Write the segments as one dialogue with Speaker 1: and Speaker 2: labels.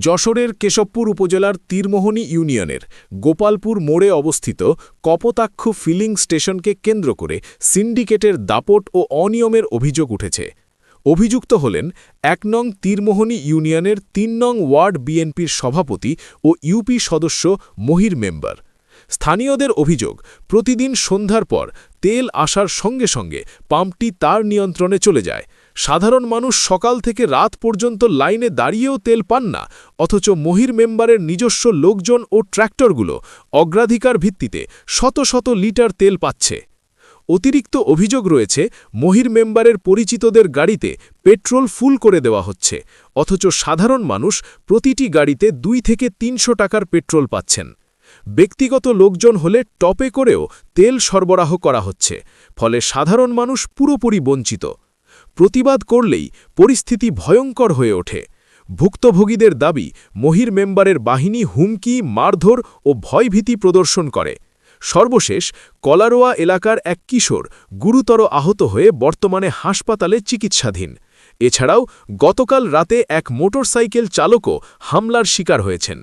Speaker 1: যশোরের কেশবপুর উপজেলার তীরমোহনী ইউনিয়নের গোপালপুর মোড়ে অবস্থিত কপোতাক্ষ ফিলিং স্টেশনকে কেন্দ্র করে সিন্ডিকেটের দাপট ও অনিয়মের অভিযোগ উঠেছে। অভিযুক্ত হলেন ১ নং তীরমোহনী ইউনিয়নের ৩ নং ওয়ার্ড বিএনপির সভাপতি ও ইউপি সদস্য মহির মেম্বার। স্থানীয়দের অভিযোগ, প্রতিদিন সন্ধ্যার পর তেল আসার সঙ্গে সঙ্গে পাম্পটি তার নিয়ন্ত্রণে চলে যায়। সাধারণ মানুষ সকাল থেকে রাত পর্যন্ত লাইনে দাঁড়িয়েও তেল পান না, অথচ মহির মেম্বারের নিজস্ব লোকজন ও ট্র্যাক্টরগুলো অগ্রাধিকার ভিত্তিতে শত শত লিটার তেল পাচ্ছে। অতিরিক্ত অভিযোগ রয়েছে, মহির মেম্বারের পরিচিতদের গাড়িতে পেট্রোল ফুল করে দেওয়া হচ্ছে, অথচ সাধারণ মানুষ প্রতিটি গাড়িতে ২ থেকে ৩০০ টাকার পেট্রোল পাচ্ছেন। ব্যক্তিগত লোকজন হলে টপে করেও তেল সরবরাহ করা হচ্ছে, ফলে সাধারণ মানুষ পুরোপুরি বঞ্চিত। প্রতিবাদ করলেই পরিস্থিতি ভয়ঙ্কর হয়ে ওঠে। ভুক্তভোগীদের দাবি, মহির মেম্বারের বাহিনী হুমকি, মারধর ও ভয়ভীতি প্রদর্শন করে। সর্বশেষ কলারোয়া এলাকার এক কিশোর গুরুতর আহত হয়ে বর্তমানে হাসপাতালে চিকিৎসাধীন। এছাড়াও গতকাল রাতে এক মোটরসাইকেল চালকও হামলার শিকার হয়েছেন।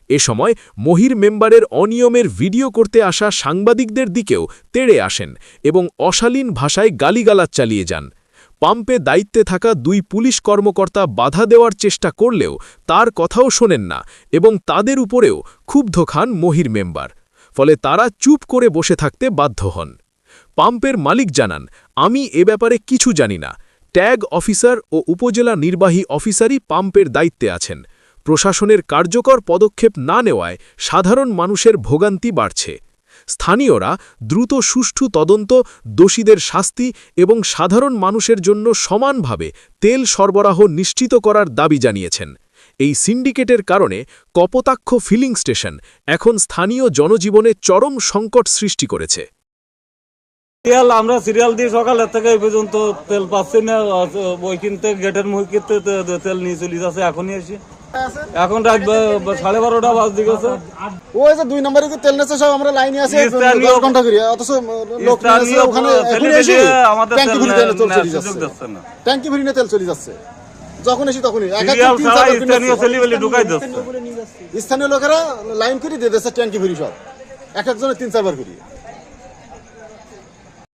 Speaker 1: এ সময় মহির মেম্বারের অনিয়মের ভিডিও করতে আসা সাংবাদিকদের দিকেও তেড়ে আসেন এবং অশালীন ভাষায় গালিগালাজ চালিয়ে যান। পাম্পে দায়িত্বে থাকা ২ পুলিশ কর্মকর্তা বাধা দেওয়ার চেষ্টা করলেও তার কথাও শোনেন না এবং তাদের উপরেও ক্ষুব্ধ খান মহির মেম্বার। ফলে তারা চুপ করে বসে থাকতে বাধ্য হন। পাম্পের মালিক জানান, আমি এ ব্যাপারে কিছু জানি না। ট্যাগ অফিসার ও উপজেলা নির্বাহী অফিসারই পাম্পের দায়িত্বে আছেন। প্রশাসনের কার্যকর পদক্ষেপ না নেওয়ায় সাধারণ মানুষের ভোগান্তি বাড়ছে। স্থানীয়রা দ্রুত সুষ্ঠু তদন্ত, দোষীদের শাস্তি এবং সাধারণ মানুষের জন্য সমানভাবে তেল সরবরাহ নিশ্চিত করার দাবি জানিয়েছেন। এই সিন্ডিকেটের কারণে কপোতাক্ষ ফিলিং স্টেশন এখন স্থানীয় জনজীবনে চরম সংকট সৃষ্টি করেছে।
Speaker 2: আমরা সিরিয়াল দিয়ে সকালের থেকে এই পর্যন্ত তেল পাচ্ছি না। ওইখান থেকে গেটের মুখে তেল নিয়ে চলে যাচ্ছে। এখনই এসে এখন রাত 12:30 বাজে গেছে।
Speaker 3: ওই যে 2 নম্বরে তেল নেছে সব আমরা লাইনে আছে 10 ঘন্টা করে, অথচ লোক আছে ওখানে এখন এসে
Speaker 2: আমাদের
Speaker 3: ট্যাঙ্কি ভরে তেল চলে যাচ্ছে। ট্যাঙ্কি ভরে তেল চলে যাচ্ছে, যখন এসে তখনই স্থানীয় লোকেরা লাইন করে দিয়ে দিচ্ছে ট্যাঙ্কি ভরি সব, এক একজনের 3-4 বার করি।